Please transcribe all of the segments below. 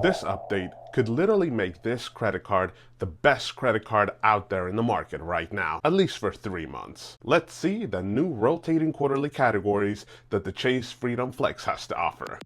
This update could literally make this credit card the best credit card out there in the market right now, at least for 3 months. Let's see the new rotating quarterly categories that the Chase Freedom Flex has to offer.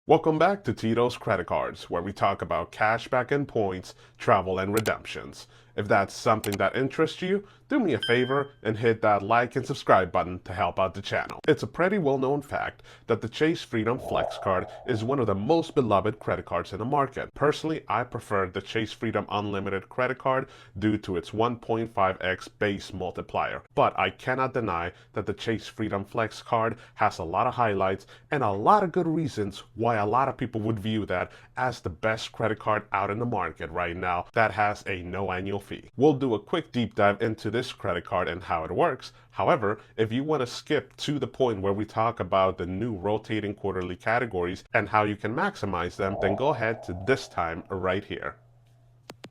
Welcome back to Tito's Credit Cards, where we talk about cashback and points, travel and redemptions. If that's something that interests you, do me a favor and hit that like and subscribe button to help out the channel. It's a pretty well-known fact that the Chase Freedom Flex card is one of the most beloved credit cards in the market. Personally, I prefer the Chase Freedom Unlimited credit card due to its 1.5x base multiplier. But I cannot deny that the Chase Freedom Flex card has a lot of highlights and a lot of good reasons why a lot of people would view that as the best credit card out in the market right now that has a no annual fee. We'll do a quick deep dive into this credit card and how it works. However, if you want to skip to the point where we talk about the new rotating quarterly categories and how you can maximize them, then go ahead to this time right here.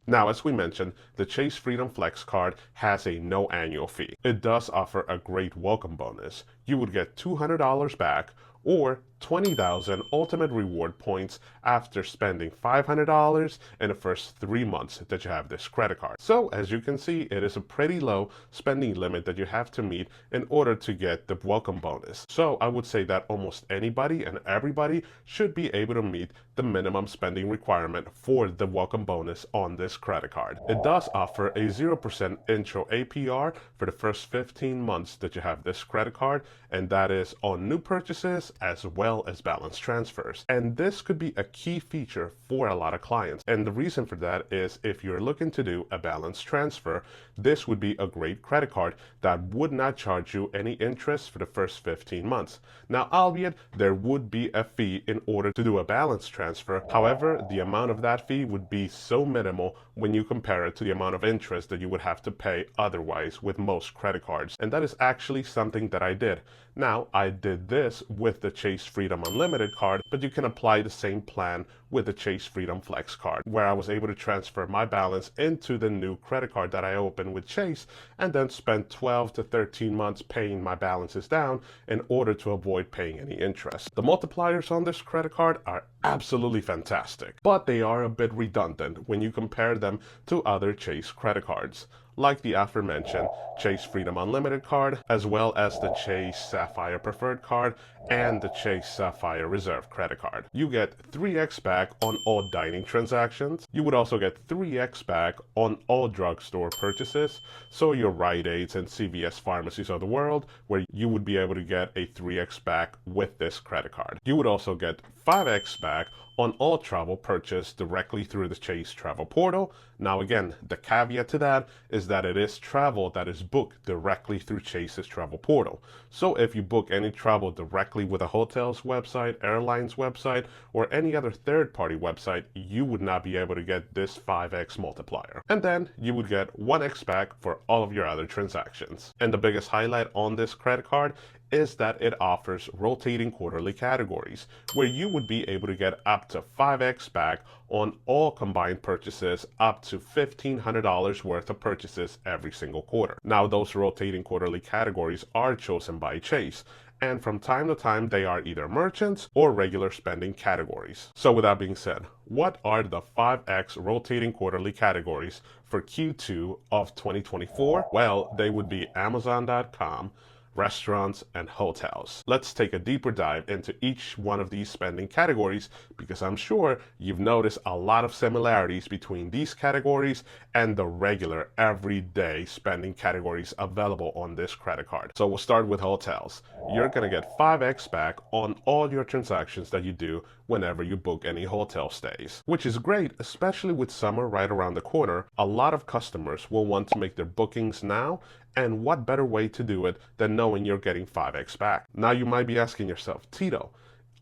Now, as we mentioned, the Chase Freedom Flex card has a no annual fee. It does offer a great welcome bonus. You would get $200 back or 20,000 ultimate reward points after spending $500 in the first 3 months that you have this credit card. So as you can see, it is a pretty low spending limit that you have to meet in order to get the welcome bonus. So I would say that almost anybody and everybody should be able to meet the minimum spending requirement for the welcome bonus on this credit card. It does offer a 0% intro APR for the first 15 months that you have this credit card, and that is on new purchases as well as balance transfers. And this could be a key feature for a lot of clients. And the reason for that is if you're looking to do a balance transfer, this would be a great credit card that would not charge you any interest for the first 15 months. Now, albeit there would be a fee in order to do a balance transfer. However, the amount of that fee would be so minimal when you compare it to the amount of interest that you would have to pay otherwise with most credit cards. And that is actually something that I did. Now, I did this with the Chase Freedom Unlimited card, but you can apply the same plan with the Chase Freedom Flex card, where I was able to transfer my balance into the new credit card that I opened with Chase and then spent 12 to 13 months paying my balances down in order to avoid paying any interest. The multipliers on this credit card are absolutely fantastic, but they are a bit redundant when you compare them to other Chase credit cards, like the aforementioned Chase Freedom Unlimited card, as well as the Chase Sapphire Preferred card and the Chase Sapphire Reserve credit card. You get 3x back on all dining transactions. You would also get 3x back on all drugstore purchases, so your Rite Aids and CVS pharmacies of the world, where you would be able to get a 3x back with this credit card. You would also get 5x back on all travel purchased directly through the Chase travel portal. Now again, the caveat to that is that it is travel that is booked directly through Chase's travel portal. So if you book any travel directly with a hotel's website, airline's website, or any other third-party website, you would not be able to get this 5x multiplier. And then you would get 1x back for all of your other transactions. And the biggest highlight on this credit card is that it offers rotating quarterly categories, where you would be able to get up to 5x back on all combined purchases up to $1,500 worth of purchases every single quarter. Now, those rotating quarterly categories are chosen by Chase, and from time to time they are either merchants or regular spending categories. So with that being said, what are the 5x rotating quarterly categories for Q2 of 2024? Well, they would be Amazon.com, restaurants, and hotels. Let's take a deeper dive into each one of these spending categories, because I'm sure you've noticed a lot of similarities between these categories and the regular everyday spending categories available on this credit card. So we'll start with hotels. You're gonna get 5x back on all your transactions that you do whenever you book any hotel stays, which is great, especially with summer right around the corner. A lot of customers will want to make their bookings now, and what better way to do it than knowing you're getting 5x back? Now you might be asking yourself, Tito,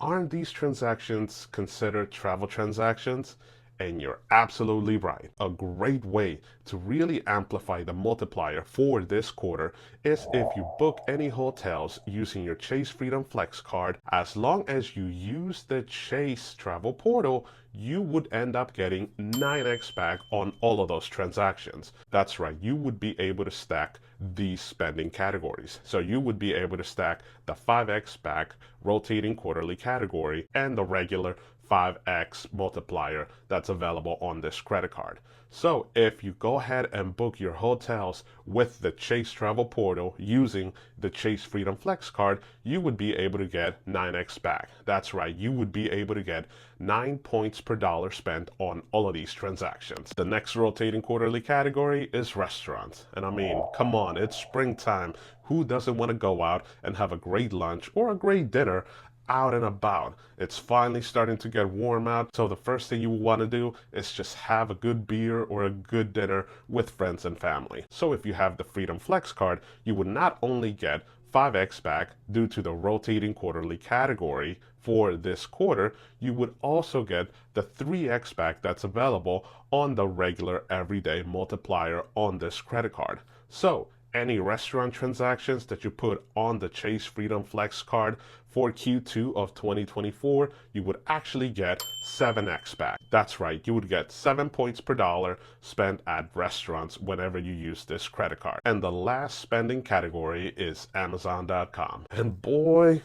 aren't these transactions considered travel transactions? And you're absolutely right. A great way to really amplify the multiplier for this quarter is if you book any hotels using your Chase Freedom Flex card. As long as you use the Chase travel portal, you would end up getting 9x back on all of those transactions. That's right, you would be able to stack these spending categories. So you would be able to stack the 5x back rotating quarterly category and the regular 5x multiplier that's available on this credit card. So if you go ahead and book your hotels with the Chase Travel Portal using the Chase Freedom Flex card, you would be able to get 9x back. That's right, you would be able to get 9 points per dollar spent on all of these transactions. The next rotating quarterly category is restaurants. And I mean, come on, it's springtime. Who doesn't want to go out and have a great lunch or a great dinner out and about? It's finally starting to get warm out, so the first thing you want to do is just have a good beer or a good dinner with friends and family. So if you have the Freedom Flex card, you would not only get 5x back due to the rotating quarterly category for this quarter, you would also get the 3x back that's available on the regular everyday multiplier on this credit card. So any restaurant transactions that you put on the Chase Freedom Flex card for Q2 of 2024, you would actually get 7x back. That's right, you would get 7 points per dollar spent at restaurants whenever you use this credit card. And the last spending category is Amazon.com. And boy,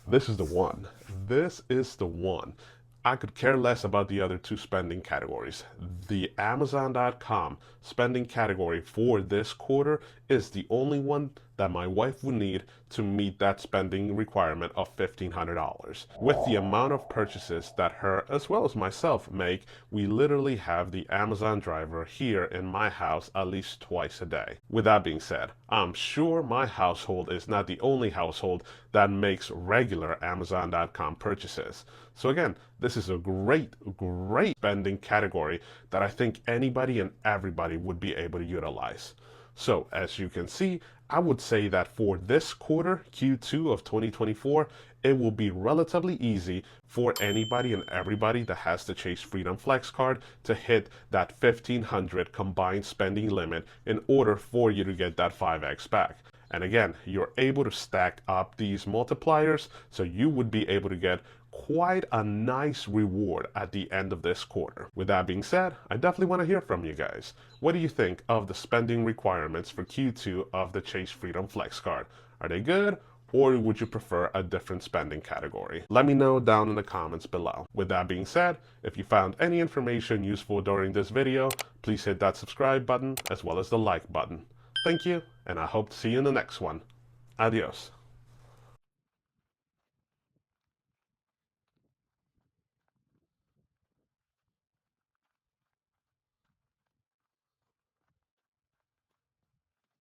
this is the one. This is the one. I could care less about the other two spending categories. The Amazon.com spending category for this quarter is the only one that my wife would need to meet that spending requirement of $1,500. With the amount of purchases that her as well as myself make, we literally have the Amazon driver here in my house at least twice a day. With that being said, I'm sure my household is not the only household that makes regular Amazon.com purchases. So again, this is a great spending category that I think anybody and everybody would be able to utilize. So as you can see, I would say that for this quarter, Q2 of 2024, it will be relatively easy for anybody and everybody that has the Chase Freedom Flex card to hit that $1,500 combined spending limit in order for you to get that 5x back. And again, you're able to stack up these multipliers, so you would be able to get quite a nice reward at the end of this quarter. With that being said, I definitely want to hear from you guys. What do you think of the spending requirements for Q2 of the Chase Freedom Flex card? Are they good, or would you prefer a different spending category? Let me know down in the comments below. With that being said, if you found any information useful during this video, please hit that subscribe button as well as the like button. Thank you, and I hope to see you in the next one. Adios.